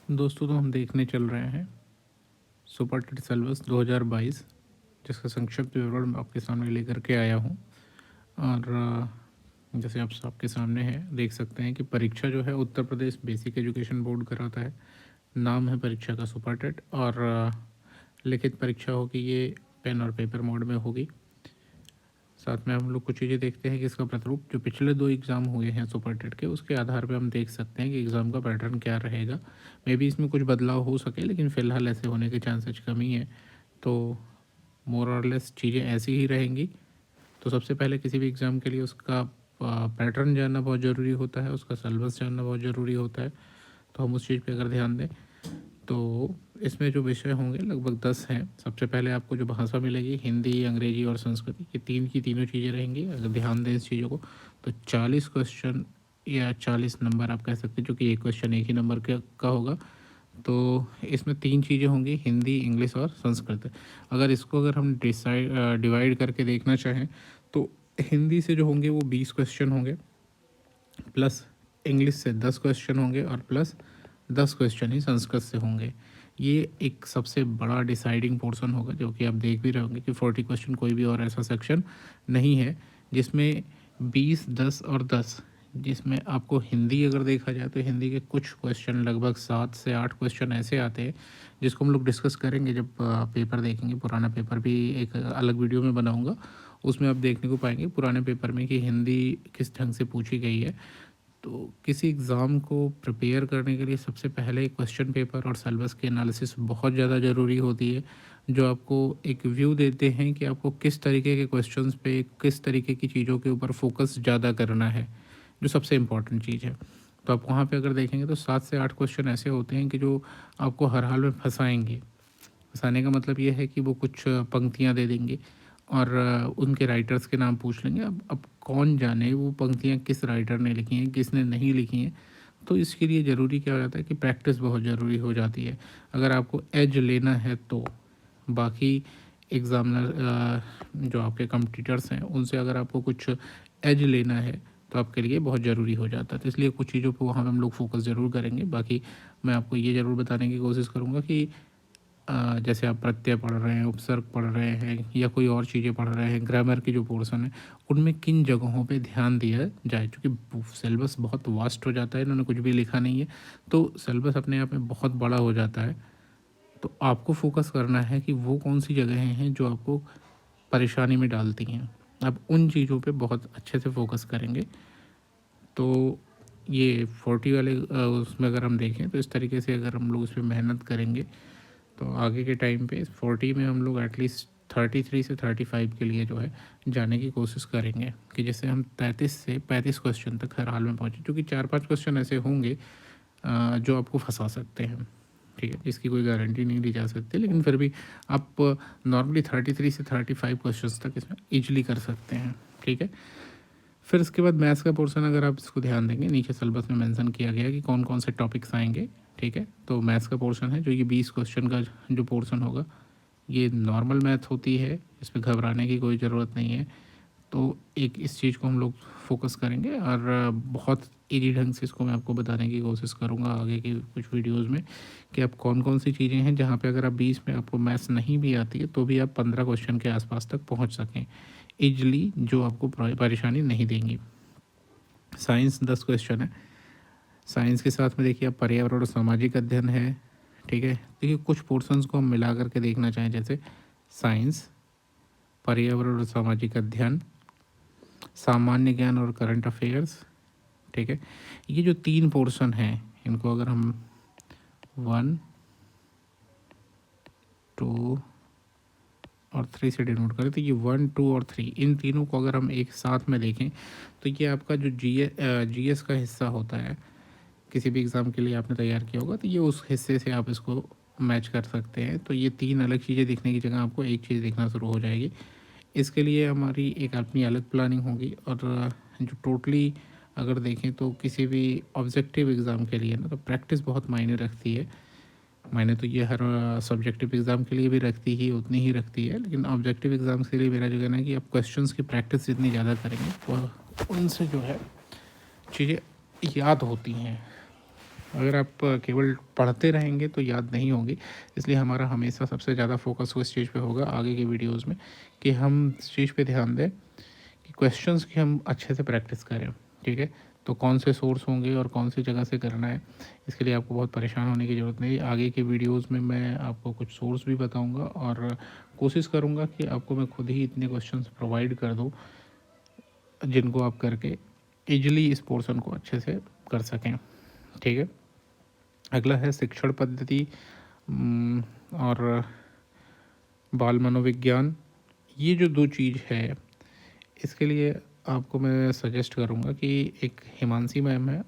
दोस्तों, तो हम देखने चल रहे हैं सुपर टेट सिलेबस 2022, जिसका संक्षिप्त विवरण मैं आपके सामने लेकर के आया हूं। और जैसे आप सबके सामने है, देख सकते हैं कि परीक्षा जो है Uttar Pradesh basic education board कराता है। नाम है परीक्षा का सुपर टेट, और लिखित परीक्षा होगी, ये पेन और पेपर मोड में होगी। साथ में हम लोग कुछ चीज़ें देखते हैं कि इसका प्रतिरूप जो पिछले 2 एग्ज़ाम हुए हैं सुपर टेट के, उसके आधार पे हम देख सकते हैं कि एग्ज़ाम का पैटर्न क्या रहेगा। मे बी इसमें कुछ बदलाव हो सके, लेकिन फ़िलहाल ऐसे होने के चांसेस कम ही है। तो मोर और लेस चीज़ें ऐसी ही रहेंगी। तो सबसे पहले किसी भी एग्ज़ाम के लिए उसका पैटर्न जानना बहुत ज़रूरी होता है, उसका सिलेबस जानना बहुत ज़रूरी होता है। तो हम उस चीज़ पे अगर ध्यान दें, तो इसमें जो विषय होंगे लगभग 10 हैं। सबसे पहले आपको जो भाषा मिलेगी, हिंदी, अंग्रेजी और संस्कृत, ये तीन की तीनों चीज़ें रहेंगी। अगर ध्यान दें इस चीज़ों को, तो 40 क्वेश्चन या 40 नंबर आप कह सकते हैं, जो कि एक क्वेश्चन एक ही नंबर का होगा। तो इसमें तीन चीज़ें होंगी, हिंदी, इंग्लिश और संस्कृत। अगर हम डिवाइड करके देखना चाहें, तो हिंदी से जो होंगे वो 20 क्वेश्चन होंगे, प्लस इंग्लिश से 10 क्वेश्चन होंगे, और प्लस 10 क्वेश्चन ही संस्कृत से होंगे। ये एक सबसे बड़ा डिसाइडिंग पोर्शन होगा, जो कि आप देख भी रहे होंगे कि 40 क्वेश्चन, कोई भी और ऐसा सेक्शन नहीं है जिसमें 20, 10 और 10, जिसमें आपको हिंदी अगर देखा जाए तो हिंदी के कुछ क्वेश्चन, लगभग 7 से 8 क्वेश्चन ऐसे आते हैं, जिसको हम लोग डिस्कस करेंगे जब पेपर देखेंगे। पुराना पेपर भी एक अलग वीडियो में बनाऊंगा, उसमें आप देखने को पाएंगे पुराने पेपर में कि हिंदी किस ढंग से पूछी गई है। तो किसी एग्ज़ाम को प्रिपेयर करने के लिए सबसे पहले क्वेश्चन पेपर और सिलेबस की एनालिसिस बहुत ज़्यादा ज़रूरी होती है, जो आपको एक व्यू देते हैं कि आपको किस तरीके के क्वेश्चंस पे, किस तरीके की चीज़ों के ऊपर फोकस ज़्यादा करना है, जो सबसे इम्पॉर्टेंट चीज़ है। तो आप वहाँ पे अगर देखेंगे तो 7 से 8 क्वेश्चन ऐसे होते हैं कि जो आपको हर हाल में फंसाएंगे। फंसाने का मतलब ये है कि वो कुछ पंक्तियाँ दे देंगे, और उनके राइटर्स के नाम पूछ लेंगे। अब कौन जाने वो पंक्तियाँ किस राइटर ने लिखी हैं, किसने नहीं लिखी हैं। तो इसके लिए ज़रूरी क्या हो जाता है कि प्रैक्टिस बहुत ज़रूरी हो जाती है। अगर आपको एज लेना है, तो बाकी एग्ज़ामिनर जो आपके कम्पिटिटर्स हैं, उनसे अगर आपको कुछ एज लेना है, तो आपके लिए बहुत ज़रूरी हो जाता है। तो इसलिए कुछ चीज़ों पर वहाँ पर हम लोग फोकस ज़रूर करेंगे। बाकी मैं आपको ये ज़रूर बताने की कोशिश करूँगा कि जैसे आप प्रत्यय पढ़ रहे हैं, उपसर्ग पढ़ रहे हैं, या कोई और चीज़ें पढ़ रहे हैं, ग्रामर की जो पोर्शन है, उनमें किन जगहों पे ध्यान दिया जाए। क्योंकि सिलेबस बहुत वास्ट हो जाता है, इन्होंने कुछ भी लिखा नहीं है, तो सिलेबस अपने आप में बहुत बड़ा हो जाता है। तो आपको फोकस करना है कि वो कौन सी जगहें हैं जो आपको परेशानी में डालती हैं। आप उन चीज़ों पे बहुत अच्छे से फोकस करेंगे। तो ये 40 वाले उसमें अगर हम देखें, तो इस तरीके से अगर हम लोग उस पर मेहनत करेंगे, तो आगे के टाइम पे 40 में हम लोग एटलीस्ट 33 से 35 के लिए जो है जाने की कोशिश करेंगे, कि जैसे हम 33 से 35 क्वेश्चन तक हर हाल में पहुँचे। क्योंकि 4-5 क्वेश्चन ऐसे होंगे जो आपको फंसा सकते हैं, ठीक है, इसकी कोई गारंटी नहीं दी जा सकती, लेकिन फिर भी आप नॉर्मली 33 से 35 क्वेश्चन तक इसमें ईजिली कर सकते हैं, ठीक है। फिर इसके बाद मैथ्स का पोर्शन, अगर आप इसको ध्यान देंगे, नीचे सिलेबस में मेंशन किया गया है कि कौन कौन से टॉपिक्स आएंगे, ठीक है। तो मैथ्स का पोर्शन है, जो ये 20 क्वेश्चन का जो पोर्शन होगा, ये नॉर्मल मैथ होती है, इसमें घबराने की कोई ज़रूरत नहीं है। तो एक इस चीज़ को हम लोग फोकस करेंगे, और बहुत ईजी ढंग से इसको मैं आपको बताने की कोशिश करूँगा आगे की कुछ वीडियोज़ में, कि आप कौन कौन सी चीज़ें हैं जहाँ पे अगर आप 20 में आपको मैथ्स नहीं भी आती है, तो भी आप 15 क्वेश्चन के आसपास तक पहुँच सकें ईजली, जो आपको परेशानी नहीं देंगी। साइंस 10 क्वेश्चन है। साइंस के साथ में देखिए, आप पर्यावरण और सामाजिक अध्ययन है, ठीक है। देखिए, कुछ पोर्शंस को हम मिला करके देखना चाहें, जैसे साइंस, पर्यावरण और सामाजिक अध्ययन, सामान्य ज्ञान और करंट अफेयर्स, ठीक है। ये जो तीन पोर्शन हैं, इनको अगर हम 1, 2 और 3 से डिनोट करें, तो ये 1, 2 और 3, इन तीनों को अगर हम एक साथ में देखें, तो ये आपका जो जीएस का हिस्सा होता है, किसी भी एग्ज़ाम के लिए आपने तैयार किया होगा, तो ये उस हिस्से से आप इसको मैच कर सकते हैं। तो ये तीन अलग चीज़ें दिखने की जगह आपको एक चीज़ दिखना शुरू हो जाएगी। इसके लिए हमारी एक अपनी अलग प्लानिंग होगी, और जो टोटली अगर देखें, तो किसी भी ऑब्जेक्टिव एग्ज़ाम के लिए ना, तो प्रैक्टिस बहुत मायने रखती है। मायने तो ये हर सब्जेक्टिव एग्ज़ाम के लिए भी रखती ही, उतनी ही रखती है, लेकिन ऑब्जेक्टिव एग्ज़ाम्स के लिए मेरा जो कहना है कि आप क्वेश्चंस की प्रैक्टिस जितनी ज़्यादा करेंगे, वो उनसे जो है चीज़ें याद होती हैं। अगर आप केवल पढ़ते रहेंगे तो याद नहीं होगी। इसलिए हमारा हमेशा सबसे ज़्यादा फोकस उस चीज़ पे होगा आगे की वीडियोस में, कि हम इस चीज़ पे ध्यान दें कि क्वेश्चंस की हम अच्छे से प्रैक्टिस करें। ठीक है, तो कौन से सोर्स होंगे और कौन सी जगह से करना है, इसके लिए आपको बहुत परेशान होने की ज़रूरत नहीं। आगे के वीडियोस में मैं आपको कुछ सोर्स भी बताऊंगा और कोशिश करूंगा कि आपको मैं खुद ही इतने क्वेश्चंस प्रोवाइड कर दूं जिनको आप करके ईजिली इस पोर्शन को अच्छे से कर सकें। ठीक है, अगला है शिक्षण पद्धति और बाल मनोविज्ञान। ये जो दो चीज़ है, इसके लिए आपको मैं सजेस्ट करूँगा कि एक हिमांशी मैम है,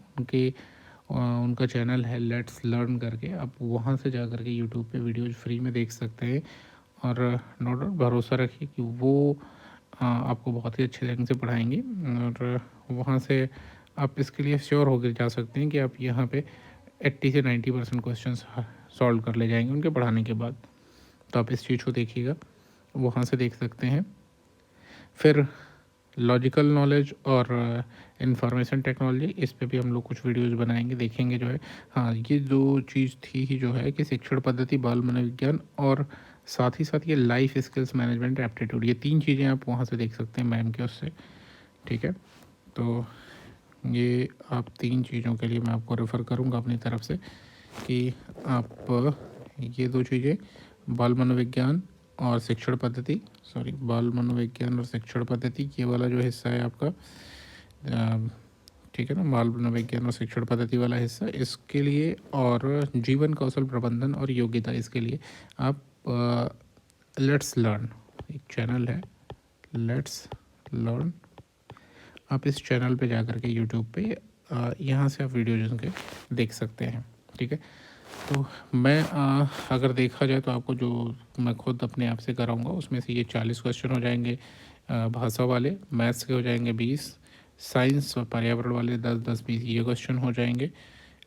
उनका चैनल है लेट्स लर्न करके, आप वहाँ से जा कर के यूट्यूब पे वीडियोज फ्री में देख सकते हैं। और नो डाउट भरोसा रखिए कि वो आपको बहुत ही अच्छे ढंग से पढ़ाएंगी, और वहाँ से आप इसके लिए श्योर होकर जा सकते हैं कि आप यहाँ पे 80 से 90% क्वेश्चन सॉल्व कर ले जाएंगे उनके पढ़ाने के बाद। तो आप इस चीज़ को देखिएगा, वहाँ से देख सकते हैं। फिर लॉजिकल नॉलेज और इंफॉर्मेशन टेक्नोलॉजी, इस पे भी हम लोग कुछ वीडियोस बनाएंगे, देखेंगे जो है। हाँ, ये दो चीज़ थी ही जो है कि शिक्षण पद्धति, बाल मनोविज्ञान, और साथ ही साथ ये लाइफ स्किल्स मैनेजमेंट एप्टीट्यूड, ये 3 चीज़ें आप वहाँ से देख सकते हैं मैम के उससे। ठीक है, तो ये आप 3 चीज़ों के लिए मैं आपको रेफ़र करूँगा अपनी तरफ से कि आप ये 2 चीज़ें, बाल मनोविज्ञान और शिक्षण पद्धति, सॉरी बाल मनोविज्ञान और शिक्षण पद्धति, ये वाला जो हिस्सा है आपका, ठीक है ना, बाल मनोविज्ञान और शिक्षण पद्धति वाला हिस्सा, इसके लिए, और जीवन कौशल प्रबंधन और योग्यता, इसके लिए आप लेट्स लर्न, एक चैनल है लेट्स लर्न, आप इस चैनल पे जा कर के यूट्यूब पे यहाँ से आप वीडियो जो के देख सकते हैं। ठीक है, तो मैं अगर देखा जाए तो आपको जो मैं खुद अपने आप से कराऊंगा उसमें से ये 40 क्वेश्चन हो जाएंगे भाषा वाले, मैथ्स के हो जाएंगे 20, साइंस और पर्यावरण वाले 10-10-20 ये क्वेश्चन हो जाएंगे।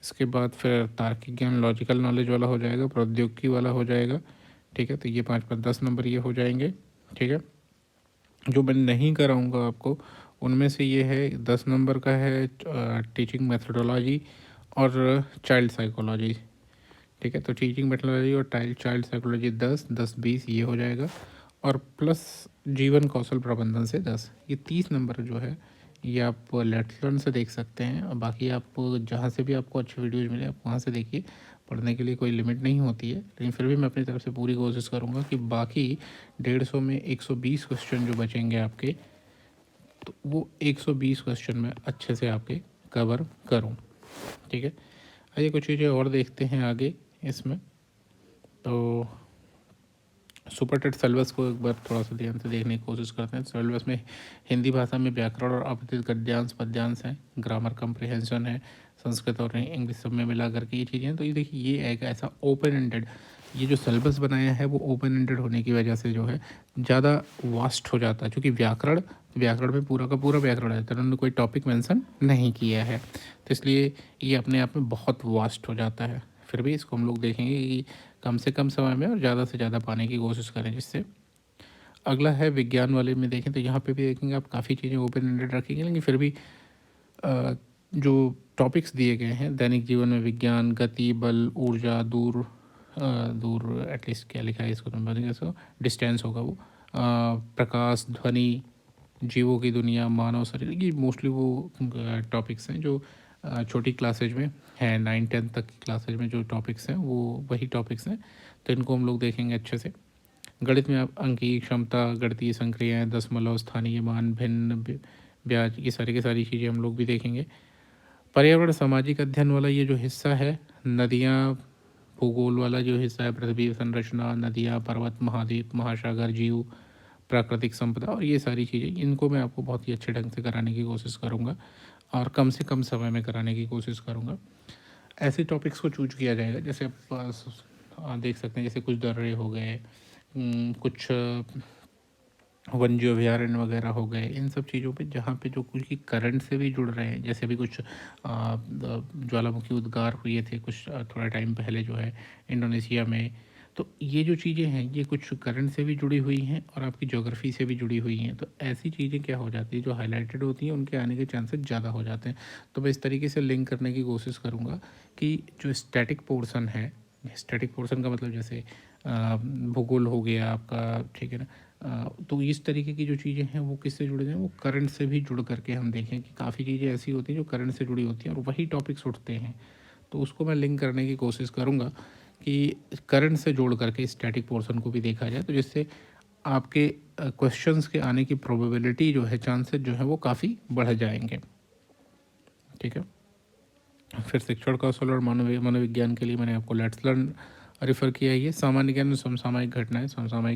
इसके बाद फिर तार्किक ज्ञान, लॉजिकल नॉलेज वाला हो जाएगा, प्रौद्योगिकी वाला हो जाएगा। ठीक है, तो ये 5-5 10 नंबर ये हो जाएंगे। ठीक है, जो मैं नहीं कराऊंगा आपको उनमें से ये है 10 नंबर का है टीचिंग मेथडोलॉजी और चाइल्ड साइकोलॉजी। ठीक है, तो टीचिंग मेथडोलॉजी और चाइल्ड साइकोलॉजी 10-10-20 ये हो जाएगा, और प्लस जीवन कौशल प्रबंधन से 10, ये 30 नंबर जो है ये आप लेट्स लर्न से देख सकते हैं। और बाकी आप जहाँ से भी आपको अच्छे वीडियोज़ मिले आप वहाँ से देखिए, पढ़ने के लिए कोई लिमिट नहीं होती है, लेकिन फिर भी मैं अपनी तरफ से पूरी कोशिश करूँगा कि बाकी 150 में 120 क्वेश्चन जो बचेंगे आपके, तो वो 120 क्वेश्चन में अच्छे से आपके कवर करूँ। ठीक है, आइए कुछ चीज़ें और देखते हैं आगे इसमें। तो सुपर टेट सिलेबस को एक बार थोड़ा सा ध्यान से देखने की कोशिश करते हैं। सिलेबस में हिंदी भाषा में व्याकरण और अपतृत गद्यांश पद्यांश है, ग्रामर कंप्रिहेंशन है, संस्कृत और इंग्लिश सब में मिला करके ये चीज़ें हैं। तो ये देखिए, ये एक ऐसा ओपन एंडेड, ये जो सिलेबस बनाया है वो ओपन एंडेड होने की वजह से जो है ज़्यादा वास्ट हो जाता है, क्योंकि व्याकरण में पूरा का पूरा व्याकरण है, तो उन्होंने कोई टॉपिक मेंशन नहीं किया है, तो इसलिए ये अपने आप में बहुत वास्ट हो जाता है। फिर भी इसको हम लोग देखेंगे कि कम से कम समय में और ज़्यादा से ज़्यादा पाने की कोशिश करें जिससे। अगला है विज्ञान वाले में देखें तो यहाँ पे भी देखेंगे आप काफ़ी चीज़ें ओपन एंडेड रखेंगे, लेकिन फिर भी जो टॉपिक्स दिए गए हैं, दैनिक जीवन में विज्ञान, गति, बल, ऊर्जा, दूर एटलीस्ट क्या लिखा है इसको, तुम बताएंगे, इसको डिस्टेंस होगा वो, प्रकाश, ध्वनि, जीवों की दुनिया, मानव शरीर, ये मोस्टली वो टॉपिक्स हैं जो छोटी क्लासेज में है, 9-10 तक की क्लासेज में जो टॉपिक्स हैं वो वही टॉपिक्स हैं, तो इनको हम लोग देखेंगे अच्छे से। गणित में आप अंकीय क्षमता, गणितीय संक्रियाएँ, दशमलव, स्थानीय मान, भिन्न, ब्याज, ये सारी की सारी चीज़ें हम लोग भी देखेंगे। पर्यावरण सामाजिक अध्ययन वाला ये जो हिस्सा है, नदियाँ, भूगोल वाला जो हिस्सा है, पृथ्वी संरचना, नदियाँ, पर्वत, महाद्वीप, महासागर, जीव, प्राकृतिक संपदा, और ये सारी चीज़ें, इनको मैं आपको बहुत ही अच्छे ढंग से कराने की कोशिश करूँगा और कम से कम समय में कराने की कोशिश करूँगा। ऐसे टॉपिक्स को चूज किया जाएगा, जैसे आप देख सकते हैं, जैसे कुछ दर्रे हो गए, कुछ वन्य अभयारण्य वगैरह हो गए, इन सब चीज़ों पे जहाँ पे जो कुछ की करंट से भी जुड़ रहे हैं, जैसे अभी कुछ ज्वालामुखी उद्गार हुए थे कुछ थोड़ा टाइम पहले जो है इंडोनेशिया में, तो ये जो चीज़ें हैं ये कुछ करंट से भी जुड़ी हुई हैं और आपकी ज्योग्राफी से भी जुड़ी हुई हैं। तो ऐसी चीज़ें क्या हो जाती है जो हाईलाइटेड होती हैं उनके आने के चांसेस ज़्यादा हो जाते हैं। तो मैं इस तरीके से लिंक करने की कोशिश करूँगा कि जो स्टैटिक पोर्शन है, स्टैटिक पोर्शन का मतलब जैसे भूगोल हो गया आपका, ठीक है ना। तो इस तरीके की जो चीज़ें हैं वो किससे जुड़े हैं, वो करंट से भी जुड़ करके हम देखें कि काफ़ी चीज़ें ऐसी होती हैं जो करंट से जुड़ी होती हैं और वही टॉपिक्स उठते हैं। तो उसको मैं लिंक करने की कोशिश करूँगा कि करंट से जोड़ करके स्टैटिक पोर्शन को भी देखा जाए, तो जिससे आपके क्वेश्चंस के आने की प्रोबेबिलिटी जो है, चांसेस जो है वो काफ़ी बढ़ जाएंगे। ठीक है। फिर शिक्षण कौशल और मनोविज्ञान के लिए मैंने आपको लेट्स लर्न रेफ़र किया। ये सामान्य ज्ञान में समसामयिक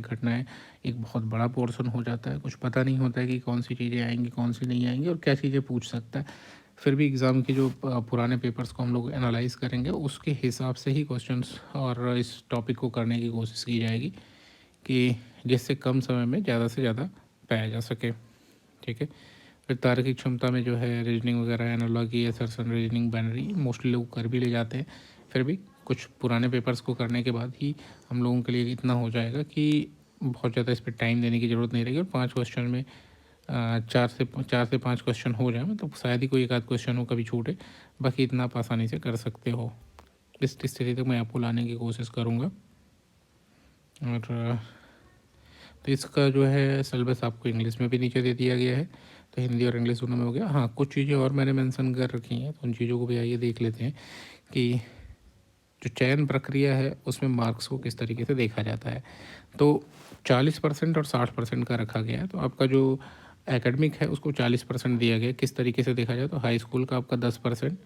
घटनाएं एक बहुत बड़ा पोर्शन हो जाता है। कुछ पता नहीं होता है कि कौन सी चीज़ें आएंगी, कौन सी नहीं आएंगी और क्या चीज़ें पूछ सकता है। फिर भी एग्ज़ाम की जो पुराने पेपर्स को हम लोग एनालाइज करेंगे उसके हिसाब से ही क्वेश्चंस और इस टॉपिक को करने की कोशिश की जाएगी कि जिससे कम समय में ज़्यादा से ज़्यादा पाया जा सके। ठीक है। फिर तार्किक क्षमता में जो है रीजनिंग वगैरह, analogy, assertion, reasoning, binary mostly लोग कर भी ले जाते हैं। फिर भी कुछ पुराने पेपर्स को करने के बाद ही हम लोगों के लिए इतना हो जाएगा कि बहुत ज़्यादा इस पर टाइम देने की ज़रूरत नहीं रहेगी और 5 क्वेश्चन में 4 से 5 क्वेश्चन हो जाए, मतलब शायद ही कोई एक आध क्वेश्चन हो कभी छूटे, बाकी इतना आप आसानी से कर सकते हो। इस स्थिति तक मैं आपको लाने की कोशिश करूँगा। और तो इसका जो है सिलेबस आपको इंग्लिश में भी नीचे दे दिया गया है, तो हिंदी और इंग्लिश दोनों में हो गया। हाँ, कुछ चीज़ें और मैंने मेंशन कर रखी हैं, तो उन चीज़ों को भी आइए देख लेते हैं कि जो चयन प्रक्रिया है उसमें मार्क्स को किस तरीके से देखा जाता है। तो 40% और 60% का रखा गया है। तो आपका जो एकेडमिक है उसको 40% दिया गया है। किस तरीके से देखा जाए तो हाई स्कूल का आपका 10%,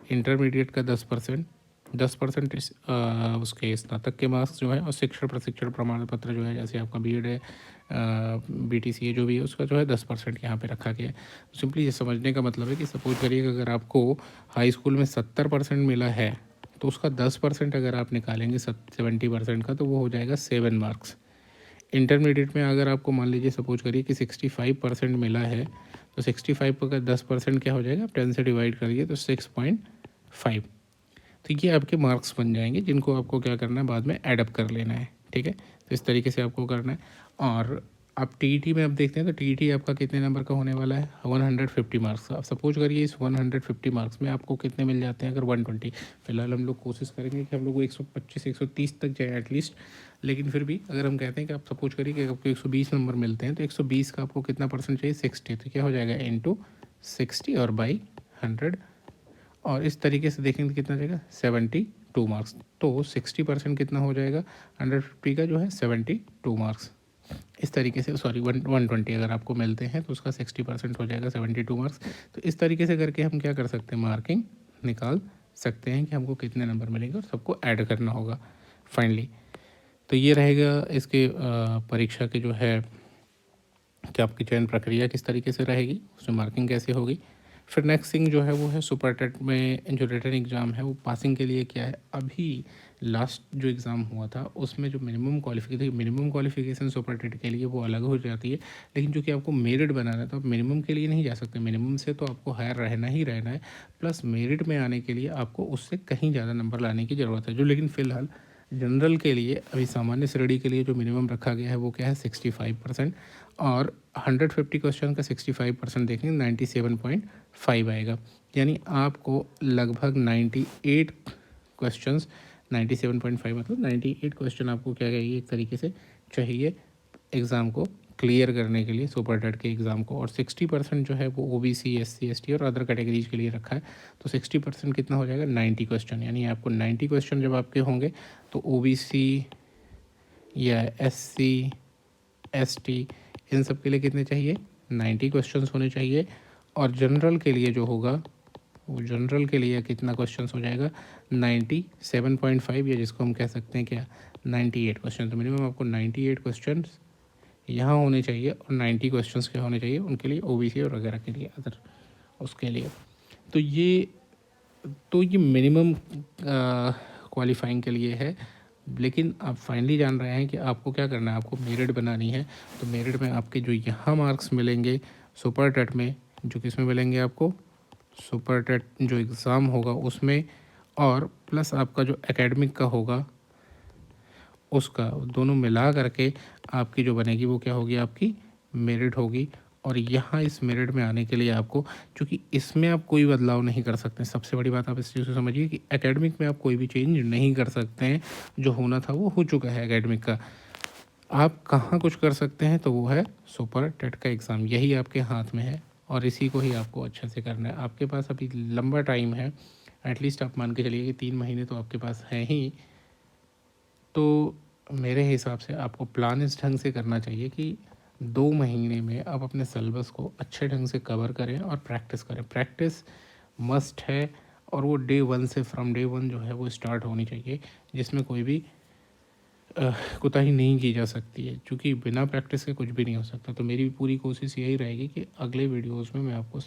इंटरमीडिएट का 10%, 10% उसके स्नातक के मार्क्स जो है, और शिक्षण प्रशिक्षण प्रमाण पत्र जो है, जैसे आपका बीएड है, बीटीसी है, जो भी है उसका जो है 10% यहाँ पे रखा गया है। तो सिंपली ये समझने का मतलब है कि सपोज करिए कि अगर आपको हाई स्कूल में 70% मिला है तो उसका 10% अगर आप निकालेंगे 70% का, तो वो हो जाएगा 7 मार्क्स। इंटरमीडिएट में अगर आपको मान लीजिए सपोज करिए कि 65% मिला है, तो 65 का 10% क्या हो जाएगा, 10 से डिवाइड करिए तो 6.5। तो ये आपके मार्क्स बन जाएंगे जिनको आपको क्या करना है, बाद में एडअप कर लेना है। ठीक है। तो इस तरीके से आपको करना है। और आप टीईटी में अब देखते हैं तो टीईटी आपका कितने नंबर का होने वाला है, 150 मार्क्स का। आप सपोज करिए इस 150 मार्क्स में आपको कितने मिल जाते हैं, अगर 120। फिलहाल हम लोग कोशिश करेंगे कि हम लोग 125-130 तक जाए एटलीस्ट। लेकिन फिर भी अगर हम कहते हैं कि आप सपोज करिए कि आपको 120 नंबर मिलते हैं, तो 120 का आपको कितना परसेंट चाहिए, 60। तो क्या हो जाएगा, इंटू 60 और बाई 100। और इस तरीके से देखेंगे तो कितना जाएगा, 72 मार्क्स। तो 60% कितना हो जाएगा, 150 का जो है 72 मार्क्स। इस तरीके से, सॉरी 120 अगर आपको मिलते हैं तो उसका 60% हो जाएगा 72 मार्क्स। तो इस तरीके से करके हम क्या कर सकते हैं, मार्किंग निकाल सकते हैं कि हमको कितने नंबर मिलेंगे, और सबको ऐड करना होगा फाइनली। तो ये रहेगा इसके परीक्षा के जो है कि आपकी चयन प्रक्रिया किस तरीके से रहेगी, उसमें मार्किंग कैसे होगी। फिर नेक्स्ट थिंग जो है वो है सुपर टेट में जो रिटन एग्ज़ाम है वो पासिंग के लिए क्या है। अभी लास्ट जो एग्ज़ाम हुआ था उसमें जो मिनिमम क्वालिफिकेशन सुपर टेट के लिए वो अलग हो जाती है। लेकिन जो कि आपको मेरिट बनाना है तो आप मिनिमम के लिए नहीं जा सकते, मिनिमम से तो आपको हायर रहना ही रहना है। प्लस मेरिट में आने के लिए आपको उससे कहीं ज़्यादा नंबर लाने की ज़रूरत है। जो लेकिन फ़िलहाल जनरल के लिए, अभी सामान्य श्रेणी के लिए जो मिनिमम रखा गया है वो क्या है, 65%। और 150 क्वेश्चन का 65% देखेंगे 97.5 आएगा। यानी आपको लगभग 98 क्वेश्चंस, 97.5 मतलब 98 क्वेश्चन आपको क्या कहेगी एक तरीके से चाहिए एग्ज़ाम को क्लियर करने के लिए, सुपर टेट के एग्ज़ाम को। और 60% जो है वो ओबीसी, एससी, एसटी और अदर कैटेगरीज के लिए रखा है। तो 60% कितना हो जाएगा, 90 क्वेश्चन। यानी आपको 90 क्वेश्चन जब आपके होंगे तो ओबीसी या एससी, एसटी, इन सब के लिए कितने चाहिए, 90 क्वेश्चंस होने चाहिए। और जनरल के लिए जो होगा वो जनरल के लिए कितना क्वेश्चंस हो जाएगा, 97.5, या जिसको हम कह सकते हैं क्या, 98 क्वेश्चन। तो मिनिमम आपको 98 क्वेश्चंस यहाँ होने चाहिए और 90 क्वेश्चंस क्या होने चाहिए उनके लिए, ओबीसी और वगैरह के लिए, अदर उसके लिए। तो ये मिनिमम क्वालिफाइंग के लिए है। लेकिन आप फाइनली जान रहे हैं कि आपको क्या करना है, आपको मेरिट बनानी है। तो मेरिट में आपके जो यहाँ मार्क्स मिलेंगे सुपर टेट में, जो किस में मिलेंगे आपको, सुपर टेट जो एग्ज़ाम होगा उसमें, और प्लस आपका जो एकेडमिक का होगा उसका दोनों मिला करके आपकी जो बनेगी वो क्या होगी, आपकी मेरिट होगी। और यहाँ इस मेरिट में आने के लिए आपको, चूँकि इसमें आप कोई बदलाव नहीं कर सकते, सबसे बड़ी बात आप इस चीज़ को समझिए कि एकेडमिक में आप कोई भी चेंज नहीं कर सकते हैं। जो होना था वो हो चुका है एकेडमिक का। आप कहाँ कुछ कर सकते हैं तो वो है सुपर टेट का एग्ज़ाम, यही आपके हाथ में है और इसी को ही आपको अच्छे से करना है। आपके पास अभी लंबा टाइम है, एटलीस्ट आप मान के चलिए कि 3 महीने तो आपके पास हैं ही। तो मेरे हिसाब से आपको प्लान इस ढंग से करना चाहिए कि 2 महीने में आप अपने सिलेबस को अच्छे ढंग से कवर करें और प्रैक्टिस करें। प्रैक्टिस मस्ट है और वो डे 1 से, फ्रॉम डे 1 जो है वो स्टार्ट होनी चाहिए, जिसमें कोई भी कोताही नहीं की जा सकती है, क्योंकि बिना प्रैक्टिस के कुछ भी नहीं हो सकता। तो मेरी पूरी कोशिश यही रहेगी कि अगले वीडियोस में मैं आपको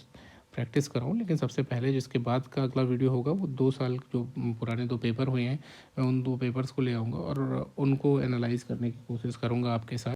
प्रैक्टिस कराऊं, लेकिन सबसे पहले जिसके बाद का अगला वीडियो होगा वो 2 साल जो पुराने 2 पेपर हुए हैं, मैं उन 2 पेपर्स को ले आऊँगा और उनको एनालाइज करने की कोशिश करूँगा आपके साथ।